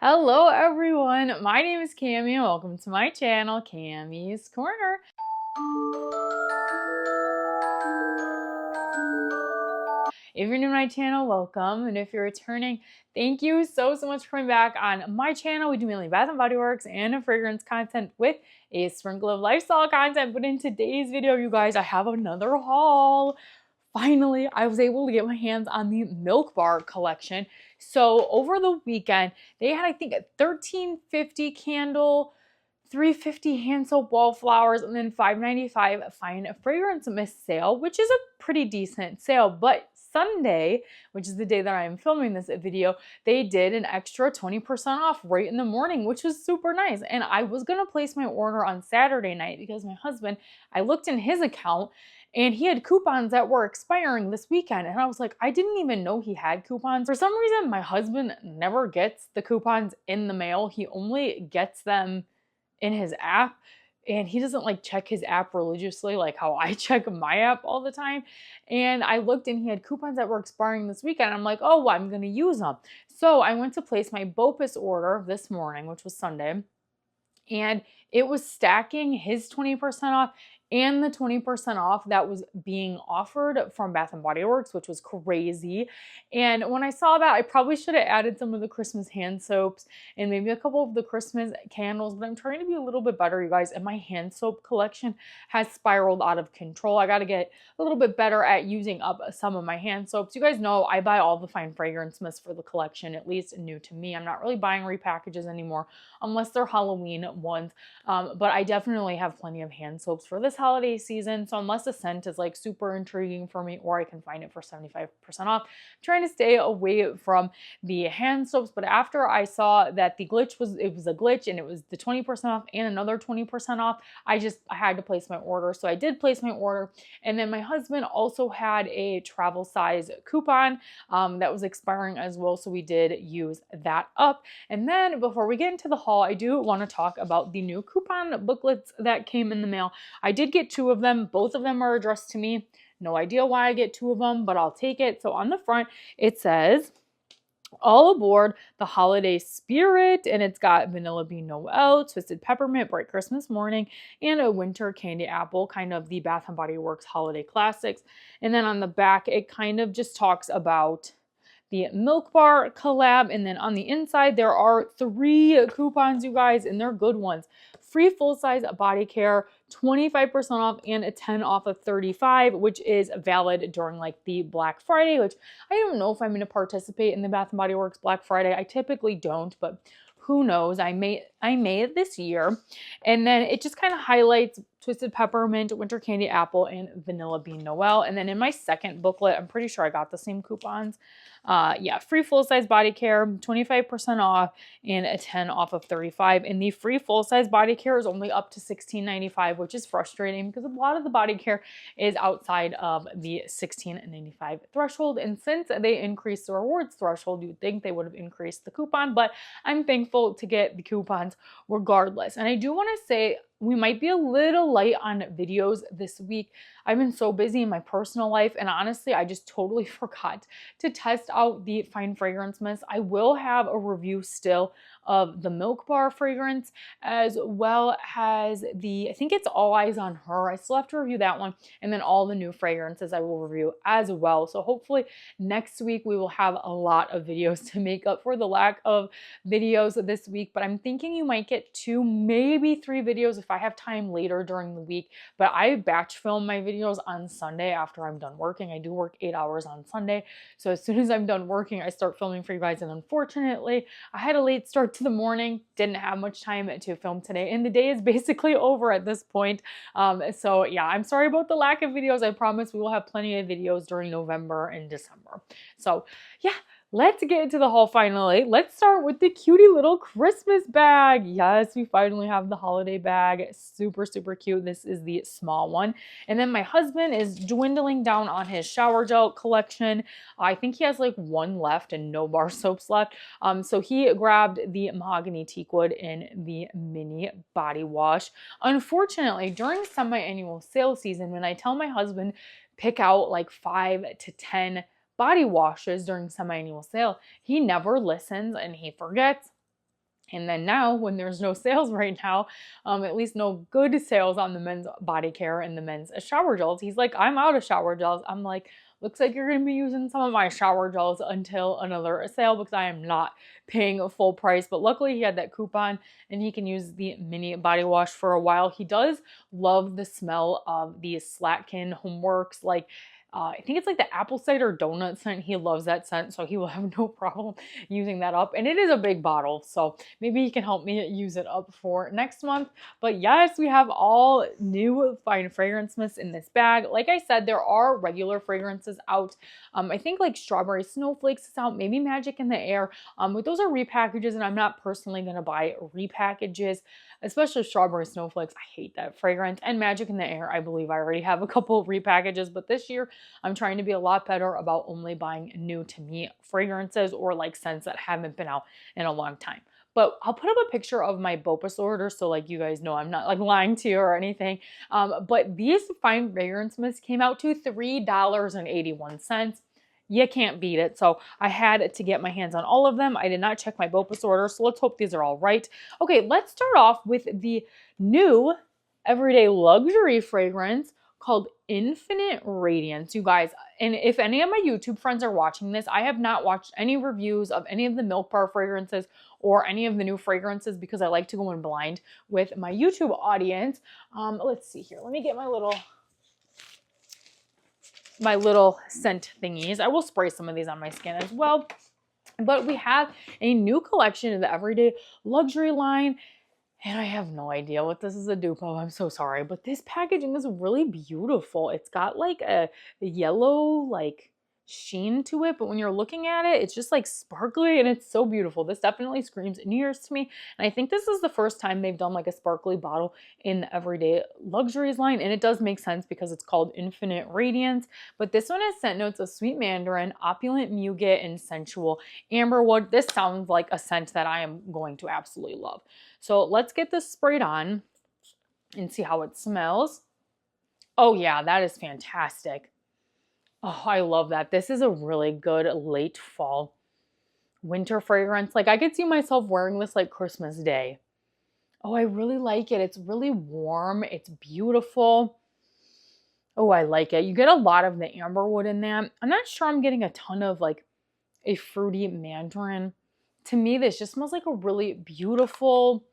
Hello everyone, my name is Cami and welcome to my channel, Cami's Corner. If you're new to my channel, welcome, and if you're returning, thank you so much for coming back on my channel. We do mainly Bath & Body Works and fragrance content with a sprinkle of lifestyle content, but in today's video, you guys, I have another haul. Finally, I was able to get my hands on the Milk Bar collection. So over the weekend, they had, I think, a $13.50 candle, $3.50 hand soap wallflowers, and then $5.95 fine fragrance mist sale, which is a pretty decent sale. But Sunday, which is the day that I am filming this video, they did an extra 20% off right in the morning, which was super nice. And I was gonna place my order on Saturday night because my husband, I looked in his account and he had coupons that were expiring this weekend. And I was like, I didn't even know he had coupons. For some reason, my husband never gets the coupons in the mail. He only gets them in his app, and he doesn't like check his app religiously like how I check my app all the time. And I looked and he had coupons that were expiring this weekend. I'm like, oh, well, I'm gonna use them. So I went to place my BOPUS order this morning, which was Sunday, and it was stacking his 20% off and the 20% off that was being offered from Bath & Body Works, which was crazy. And when I saw that, I probably should have added some of the Christmas hand soaps and maybe a couple of the Christmas candles, but I'm trying to be a little bit better, you guys, and my hand soap collection has spiraled out of control. I got to get a little bit better at using up some of my hand soaps. You guys know I buy all the fine fragrance mists for the collection, at least new to me. I'm not really buying repackages anymore unless they're Halloween ones, but I definitely have plenty of hand soaps for this holiday season. So unless the scent is like super intriguing for me or I can find it for 75% off, I'm trying to stay away from the hand soaps. But after I saw that the glitch was a glitch and it was the 20% off and another 20% off, I had to place my order. So I did place my order. And then my husband also had a travel size coupon that was expiring as well. So we did use that up. And then before we get into the haul, I do want to talk about the new coupon booklets that came in the mail. I did get 2 of them. Both of them are addressed to me. No idea why I get 2 of them, but I'll take it. So on the front, it says, all aboard the holiday spirit, and it's got Vanilla Bean Noel, Twisted Peppermint, Bright Christmas Morning, and a Winter Candy Apple, kind of the Bath & Body Works holiday classics. And then on the back, it kind of just talks about the Milk Bar collab. And then on the inside, there are 3 coupons, you guys, and they're good ones. Free full-size body care, 25% off, and a 10 off of 35, which is valid during like the Black Friday, which I don't know if I'm going to participate in the Bath & Body Works Black Friday. I typically don't, but who knows? I may this year. And then it just kind of highlights Twisted Peppermint, Winter Candy Apple, and Vanilla Bean Noel. And then in my second booklet, I'm pretty sure I got the same coupons. Yeah, free full-size body care, 25% off, and a 10 off of 35. And the free full-size body care is only up to $16.95, which is frustrating because a lot of the body care is outside of the $16.95 threshold. And since they increased the rewards threshold, you'd think they would have increased the coupon, but I'm thankful to get the coupons regardless. And I do want to say, we might be a little light on videos this week. I've been so busy in my personal life, and honestly, I just totally forgot to test out the fine fragrance mist. I will have a review still of the Milk Bar fragrance, as well as I think it's All Eyes on Her. I still have to review that one, and then all the new fragrances I will review as well. So hopefully next week we will have a lot of videos to make up for the lack of videos this week, but I'm thinking you might get 2, maybe 3 videos if I have time later during the week. But I batch film my videos on Sunday after I'm done working. I do work 8 hours on Sunday. So as soon as I'm done working, I start filming for you guys. And unfortunately, I had a late start to the morning, didn't have much time to film today. And the day is basically over at this point. So yeah, I'm sorry about the lack of videos. I promise we will have plenty of videos during November and December. So yeah, let's get into the haul finally. Let's start with the cutie little Christmas bag. Yes, we finally have the holiday bag. Super, super cute. This is the small one. And then my husband is dwindling down on his shower gel collection. I think he has like 1 left and no bar soaps left. So he grabbed the Mahogany Teakwood in the mini body wash. Unfortunately, during semi-annual sale season, when I tell my husband pick out like 5 to 10 body washes during semi-annual sale, he never listens and he forgets. And then now, when there's no sales right now, at least no good sales on the men's body care and the men's shower gels, he's like, I'm out of shower gels. I'm like, looks like you're going to be using some of my shower gels until another sale because I am not paying a full price. But luckily he had that coupon and he can use the mini body wash for a while. He does love the smell of the Slatkin Homeworks, like I think it's like the apple cider donut scent. He loves that scent, so he will have no problem using that up. And it is a big bottle, so maybe he can help me use it up for next month. But yes, we have all new fine fragrance mists in this bag. Like I said, there are regular fragrances out. I think like Strawberry Snowflakes is out, maybe Magic in the Air. But those are repackages, and I'm not personally going to buy repackages, especially Strawberry Snowflakes. I hate that fragrance. And Magic in the Air, I believe I already have a couple of repackages, but this year I'm trying to be a lot better about only buying new to me fragrances or like scents that haven't been out in a long time. But I'll put up a picture of my BOPUS order so like you guys know I'm not like lying to you or anything. But these fine fragrance mists came out to $3.81. You can't beat it. So I had to get my hands on all of them. I did not check my BOPUS order, so let's hope these are all right. Okay, let's start off with the new everyday luxury fragrance called Infinite Radiance, you guys. And if any of my YouTube friends are watching this, I have not watched any reviews of any of the Milk Bar fragrances or any of the new fragrances because I like to go in blind with my YouTube audience. Let's see here. Let me get my little scent thingies. I will spray some of these on my skin as well. But we have a new collection of the everyday luxury line. And I have no idea what this is a dupe of. I'm so sorry. But this packaging is really beautiful. It's got like a yellow like sheen to it. But when you're looking at it, it's just like sparkly and it's so beautiful. This definitely screams New Year's to me. And I think this is the first time they've done like a sparkly bottle in the everyday luxuries line. And it does make sense because it's called Infinite Radiance. But this one has scent notes of sweet mandarin, opulent nougat, and sensual amberwood. This sounds like a scent that I am going to absolutely love. So let's get this sprayed on and see how it smells. Oh yeah, that is fantastic. Oh, I love that. This is a really good late fall winter fragrance. Like I could see myself wearing this like Christmas Day. Oh, I really like it. It's really warm. It's beautiful. Oh, I like it. You get a lot of the amberwood in that. I'm not sure I'm getting a ton of like a fruity mandarin. To me, this just smells like a really beautiful,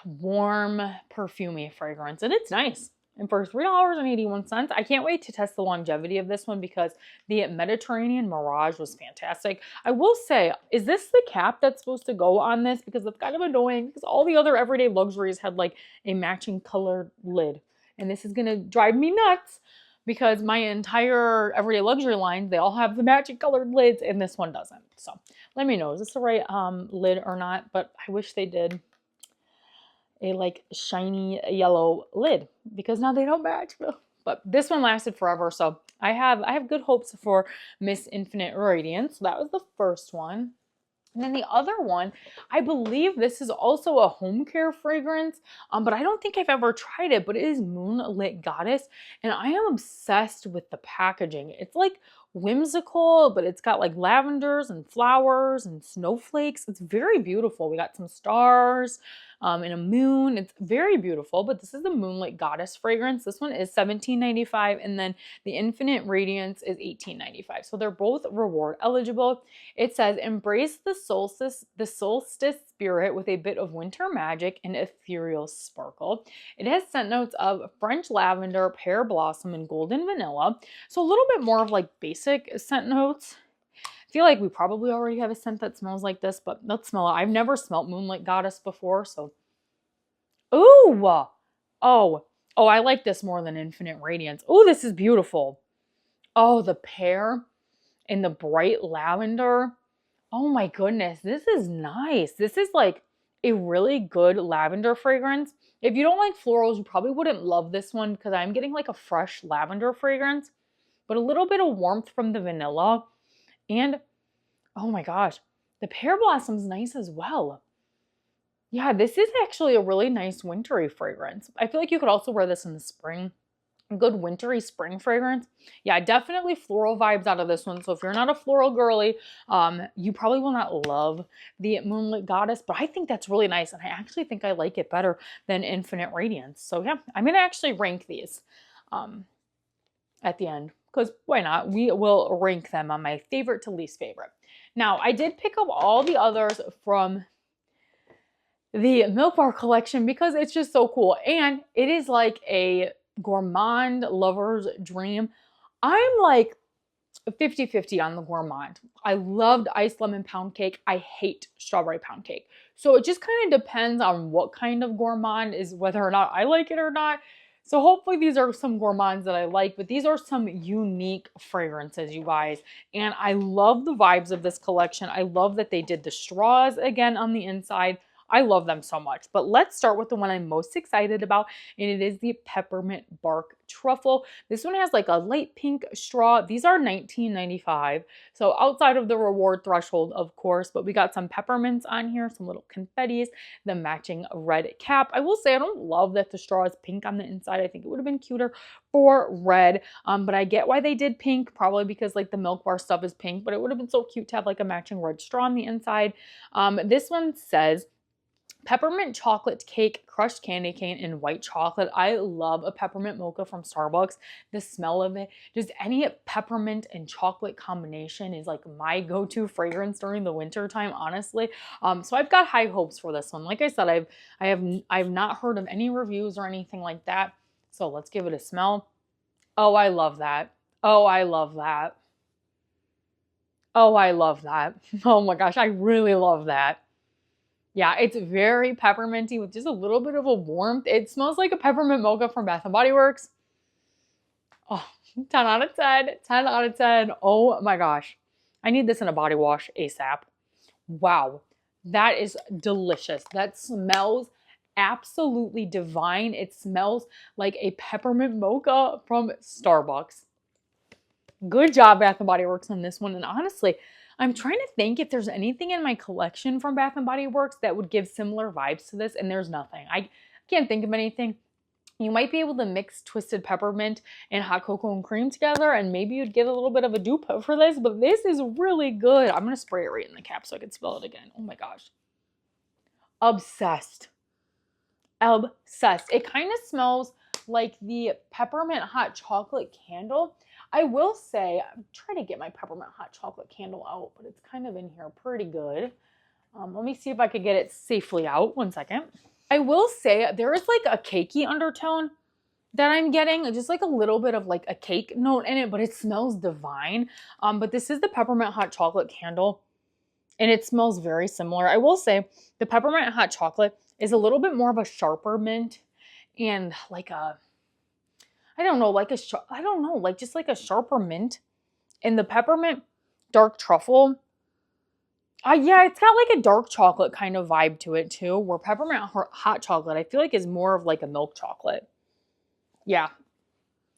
warm, perfumey fragrance, and it's nice. And for $3.81, I can't wait to test the longevity of this one because the Mediterranean Mirage was fantastic. I will say, is this the cap that's supposed to go on this? Because it's kind of annoying because all the other everyday luxuries had like a matching colored lid. And this is going to drive me nuts because my entire everyday luxury line, they all have the matching colored lids and this one doesn't. So let me know, is this the right lid or not? But I wish they did a like shiny yellow lid because now they don't match. But this one lasted forever, so I have good hopes for Miss Infinite Radiance. So that was the first one. And then the other one, I believe this is also a home care fragrance, but I don't think I've ever tried it, but it is Moonlit Goddess, and I am obsessed with the packaging. It's like whimsical, but it's got like lavenders and flowers and snowflakes. It's very beautiful. We got some stars and a moon. It's very beautiful, but this is the Moonlit Goddess fragrance. This one is $17.95, and then the Infinite Radiance is $18.95. So they're both reward eligible. It says, embrace the solstice spirit with a bit of winter magic and ethereal sparkle. It has scent notes of French lavender, pear blossom, and golden vanilla. So a little bit more of like basic scent notes. I feel like we probably already have a scent that smells like this, but let's smell it. I've never smelled Moonlit Goddess before, so. Ooh! Oh, I like this more than Infinite Radiance. Oh, this is beautiful. Oh, the pear and the bright lavender. Oh my goodness, this is nice. This is like a really good lavender fragrance. If you don't like florals, you probably wouldn't love this one because I'm getting like a fresh lavender fragrance, but a little bit of warmth from the vanilla. And oh my gosh, the pear blossom's nice as well. Yeah, this is actually a really nice wintry fragrance. I feel like you could also wear this in the spring. good wintry spring fragrance. Yeah, definitely floral vibes out of this one. So if you're not a floral girly, you probably will not love the Moonlit Goddess, but I think that's really nice. And I actually think I like it better than Infinite Radiance. So yeah, I'm going to actually rank these at the end because why not? We will rank them on my favorite to least favorite. Now, I did pick up all the others from the Milk Bar collection because it's just so cool. And it is like a gourmand lover's dream. I'm like 50-50 on the gourmand. I loved iced lemon pound cake. I hate strawberry pound cake. So it just kind of depends on what kind of gourmand is, whether or not I like it or not. So hopefully these are some gourmands that I like, but these are some unique fragrances, you guys. And I love the vibes of this collection. I love that they did the straws again on the inside. I love them so much. But let's start with the one I'm most excited about, and it is the Peppermint Bark Truffle. This one has like a light pink straw. These are $19.95. So outside of the reward threshold, of course, but we got some peppermints on here, some little confettis, the matching red cap. I will say I don't love that the straw is pink on the inside. I think it would have been cuter for red, but I get why they did pink, probably because like the Milk Bar stuff is pink, but it would have been so cute to have like a matching red straw on the inside. This one says peppermint chocolate cake, crushed candy cane, and white chocolate. I love a peppermint mocha from Starbucks. The smell of it, just any peppermint and chocolate combination is like my go-to fragrance during the winter time, honestly. So I've got high hopes for this one. Like I said, I've not heard of any reviews or anything like that. So let's give it a smell. Oh, I love that. Oh, I love that. Oh, I love that. Oh my gosh, I really love that. Yeah, it's very pepperminty with just a little bit of a warmth. It smells like a peppermint mocha from Bath & Body Works. Oh, 10 out of 10. 10 out of 10. Oh my gosh. I need this in a body wash ASAP. Wow. That is delicious. That smells absolutely divine. It smells like a peppermint mocha from Starbucks. Good job, Bath & Body Works, on this one. And honestly, I'm trying to think if there's anything in my collection from Bath & Body Works that would give similar vibes to this, and there's nothing. I can't think of anything. You might be able to mix twisted peppermint and hot cocoa and cream together, and maybe you'd get a little bit of a dupe for this, but this is really good. I'm going to spray it right in the cap so I can smell it again. Oh my gosh. Obsessed. Obsessed. It kind of smells like the peppermint hot chocolate candle. I will say, I'm trying to get my peppermint hot chocolate candle out, but it's kind of in here pretty good. Let me see if I could get it safely out. One second. I will say there is like a cakey undertone that I'm getting, just like a little bit of like a cake note in it, but it smells divine. But this is the peppermint hot chocolate candle, and it smells very similar. I will say the peppermint hot chocolate is a little bit more of a sharper mint and like a, I don't know, like just like a sharper mint. And the peppermint dark truffle, yeah, it's got like a dark chocolate kind of vibe to it too, where peppermint hot chocolate, I feel like is more of like a milk chocolate. Yeah.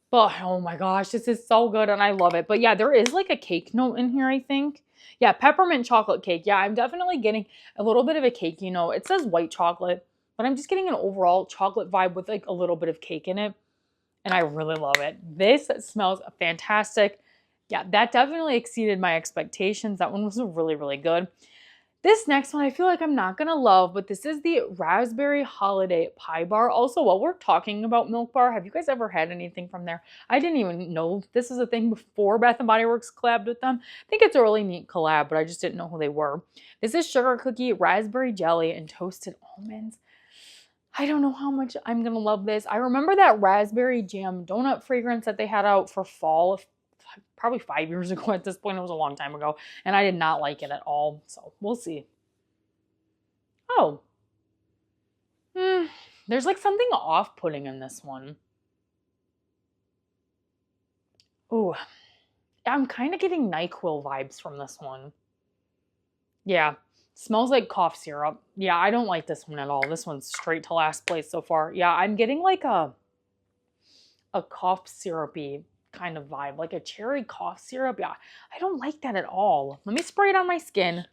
But oh my gosh, this is so good and I love it. But yeah, there is like a cake note in here, I think. Yeah, peppermint chocolate cake. Yeah, I'm definitely getting a little bit of a cakey note. It says white chocolate, but I'm just getting an overall chocolate vibe with like a little bit of cake in it. And I really love it. This smells fantastic. Yeah, that definitely exceeded my expectations. That one was really, really good. This next one I feel like I'm not going to love, but this is the Raspberry Holiday Pie Bar. Also, while we're talking about Milk Bar, have you guys ever had anything from there? I didn't even know this is a thing before Bath & Body Works collabed with them. I think it's a really neat collab, but I just didn't know who they were. This is sugar cookie, raspberry jelly, and toasted almonds. I don't know how much I'm going to love this. I remember that raspberry jam donut fragrance that they had out for fall, probably 5 years ago at this point. It was a long time ago, and I did not like it at all. So we'll see. Oh. There's like something off-putting in this one. Ooh. I'm kind of getting NyQuil vibes from this one. Yeah. Smells like cough syrup. Yeah, I don't like this one at all. This one's straight to last place so far. Yeah, I'm getting like a cough syrupy kind of vibe, like a cherry cough syrup. Yeah, I don't like that at all. Let me spray it on my skin.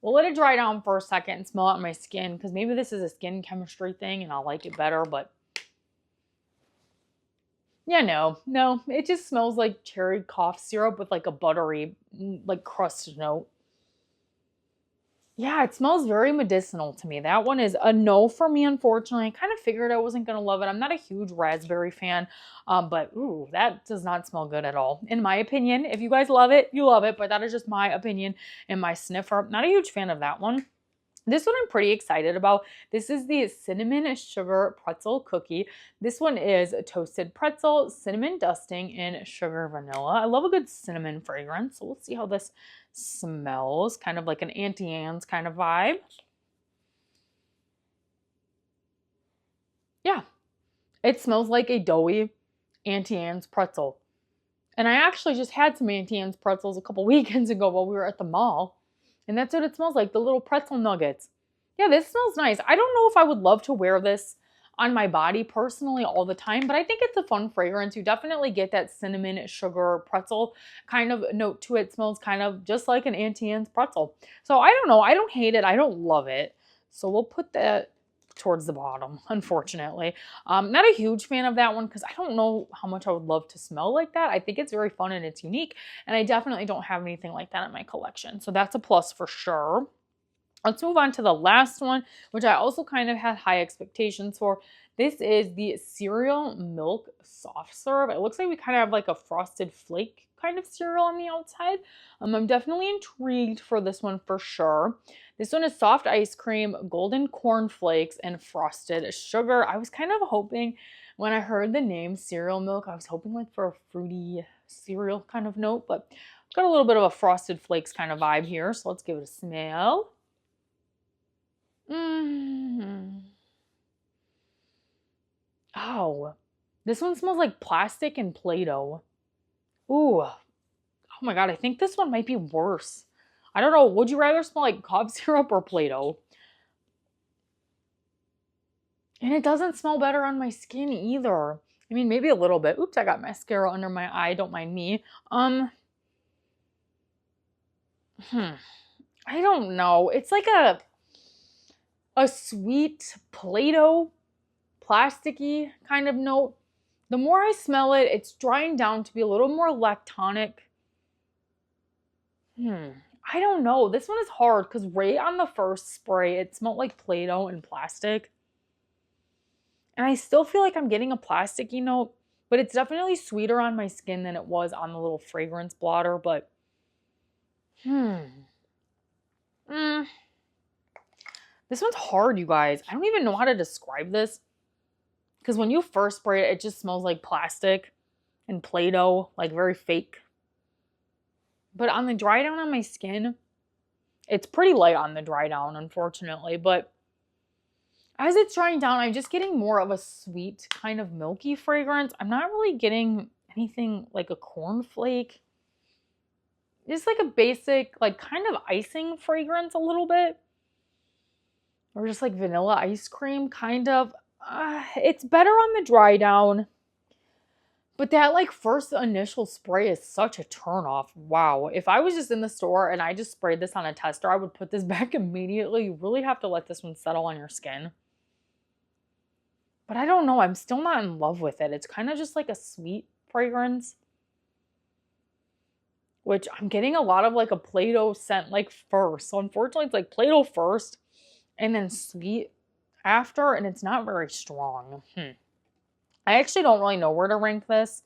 We'll let it dry down for a second and smell it on my skin, because maybe this is a skin chemistry thing and I'll like it better, but Yeah, no, it just smells like cherry cough syrup with like a buttery, like crust note. Yeah, it smells very medicinal to me. That one is a no for me, unfortunately. I kind of figured I wasn't going to love it. I'm not a huge raspberry fan, but ooh, that does not smell good at all. In my opinion, if you guys love it, you love it, but that is just my opinion and my sniffer. Not a huge fan of that one. This one I'm pretty excited about. This is the cinnamon sugar pretzel cookie. This one is toasted pretzel, cinnamon dusting, and sugar vanilla. I love a good cinnamon fragrance, so we'll see how this smells. Kind of like an Auntie Anne's kind of vibe. Yeah, it smells like a doughy Auntie Anne's pretzel. And I actually just had some Auntie Anne's pretzels a couple weekends ago while we were at the mall. And that's what it smells like, the little pretzel nuggets. Yeah, this smells nice. I don't know if I would love to wear this on my body personally all the time, but I think it's a fun fragrance. You definitely get that cinnamon sugar pretzel kind of note to it. It smells kind of just like an Auntie Anne's pretzel. So I don't know. I don't hate it. I don't love it. So we'll put that towards the bottom, unfortunately. Not a huge fan of that one because I don't know how much I would love to smell like that. I think it's very fun and it's unique, and I definitely don't have anything like that in my collection. So that's a plus for sure. Let's move on to the last one, which I also kind of had high expectations for. This is the cereal milk soft serve. It looks like we kind of have like a frosted flake kind of cereal on the outside. I'm definitely intrigued for this one for sure. This one is soft ice cream, golden corn flakes, and frosted sugar. I was kind of hoping when I heard the name cereal milk, I was hoping like for a fruity cereal kind of note, but I've got a little bit of a frosted flakes kind of vibe here. So let's give it a smell. Oh, this one smells like plastic and Play-Doh. Ooh, oh my God, I think this one might be worse. I don't know, would you rather smell like cough syrup or Play-Doh? And it doesn't smell better on my skin either. I mean, maybe a little bit. Oops, I got mascara under my eye, don't mind me. I don't know. It's like a sweet Play-Doh, plasticky kind of note. The more I smell it, it's drying down to be a little more lactonic. I don't know. This one is hard because right on the first spray, it smelled like Play-Doh and plastic. And I still feel like I'm getting a plasticky note, but it's definitely sweeter on my skin than it was on the little fragrance blotter. But, this one's hard, you guys. I don't even know how to describe this. Because when you first spray it, it just smells like plastic and Play-Doh, like very fake. But on the dry down on my skin, it's pretty light on the dry down, unfortunately. But as it's drying down, I'm just getting more of a sweet kind of milky fragrance. I'm not really getting anything like a cornflake. Just like a basic, like kind of icing fragrance a little bit. Or just like vanilla ice cream, kind of. It's better on the dry down. But that like first initial spray is such a turnoff. Wow. If I was just in the store and I just sprayed this on a tester, I would put this back immediately. You really have to let this one settle on your skin. But I don't know. I'm still not in love with it. It's kind of just like a sweet fragrance. Which I'm getting a lot of like a Play-Doh scent like first. So unfortunately it's like Play-Doh first and then sweet after. And it's not very strong. I actually don't really know where to rank this.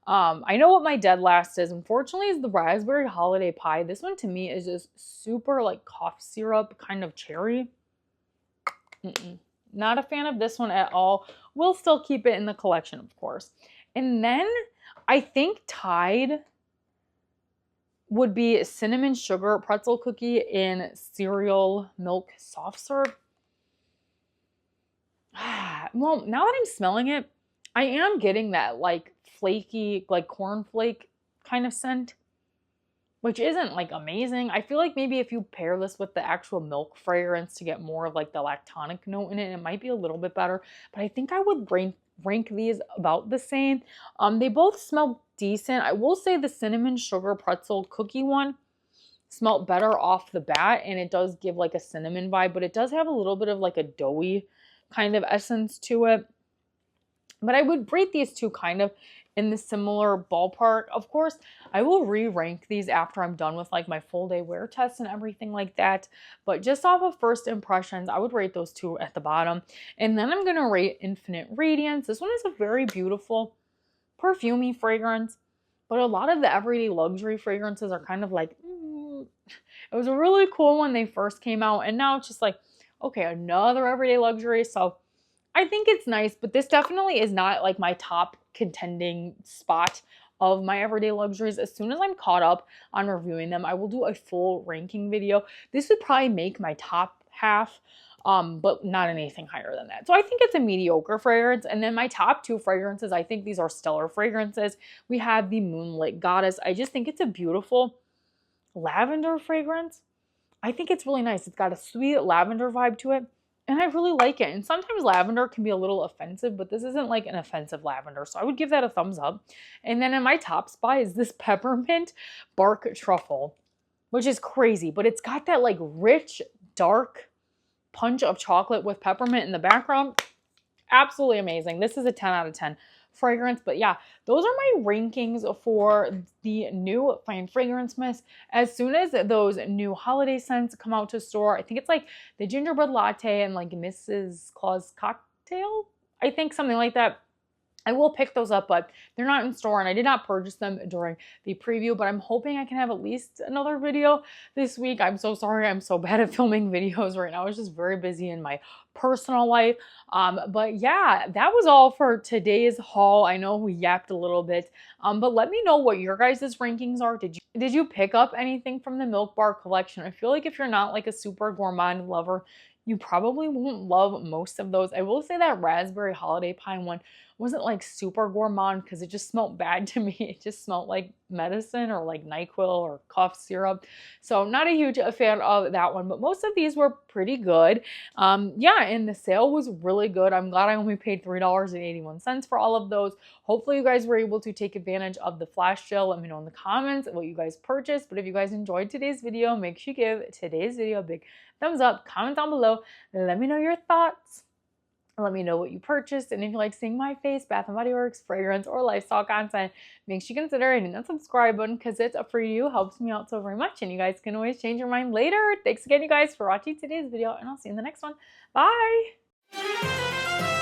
I know what my dead last is. Unfortunately, is the raspberry holiday pie. This one to me is just super like cough syrup kind of cherry. Not a fan of this one at all. We'll still keep it in the collection, of course. And then I think tied would be cinnamon sugar pretzel cookie in cereal milk soft serve. Well, now that I'm smelling it, I am getting that like flaky, like cornflake kind of scent, which isn't like amazing. I feel like maybe if you pair this with the actual milk fragrance to get more of like the lactonic note in it, it might be a little bit better. But I think I would rank these about the same. They both smell decent. I will say the cinnamon sugar pretzel cookie one smelled better off the bat, and it does give like a cinnamon vibe, but it does have a little bit of like a doughy kind of essence to it. But I would rate these two kind of in the similar ballpark. Of course, I will re-rank these after I'm done with like my full day wear test and everything like that. But just off of first impressions, I would rate those two at the bottom. And then I'm going to rate Infinite Radiance. This one is a very beautiful perfumey fragrance. But a lot of the everyday luxury fragrances are kind of like, It was a really cool when they first came out. And now it's just like, okay, another everyday luxury. So I think it's nice, but this definitely is not like my top contending spot of my everyday luxuries. As soon as I'm caught up on reviewing them, I will do a full ranking video. This would probably make my top half, but not anything higher than that. So I think it's a mediocre fragrance. And then my top two fragrances, I think these are stellar fragrances. We have the Moonlit Goddess. I just think it's a beautiful lavender fragrance. I think it's really nice. It's got a sweet lavender vibe to it. And I really like it. And sometimes lavender can be a little offensive, but this isn't like an offensive lavender. So I would give that a thumbs up. And then in my top spot is this Peppermint Bark Truffle, which is crazy. But it's got that like rich, dark punch of chocolate with peppermint in the background. Absolutely amazing. This is a 10 out of 10 fragrance. But yeah, those are my rankings for the new Fine Fragrance Mist. As soon as those new holiday scents come out to store, I think it's like the gingerbread latte and like Mrs. Claus cocktail, I think something like that. I will pick those up, but they're not in store and I did not purchase them during the preview, but I'm hoping I can have at least another video this week. I'm so sorry. I'm so bad at filming videos right now. I was just very busy in my personal life. But yeah, that was all for today's haul. I know we yapped a little bit, but let me know what your guys' rankings are. Did you pick up anything from the Milk Bar collection? I feel like if you're not like a super gourmand lover, you probably won't love most of those. I will say that raspberry holiday pine one wasn't like super gourmand because it just smelled bad to me. It just smelled like medicine or like NyQuil or cough syrup. So not a huge fan of that one, but most of these were pretty good. Yeah, and the sale was really good. I'm glad I only paid $3.81 for all of those. Hopefully you guys were able to take advantage of the flash sale. Let me know in the comments what you guys purchased. But if you guys enjoyed today's video, make sure you give today's video a big thumbs up, comment down below, let me know your thoughts. Let me know what you purchased, and if you like seeing my face, Bath & Body Works, fragrance, or lifestyle content, make sure you consider hitting that subscribe button because it's free to you, helps me out so very much, and you guys can always change your mind later. Thanks again, you guys, for watching today's video, and I'll see you in the next one. Bye!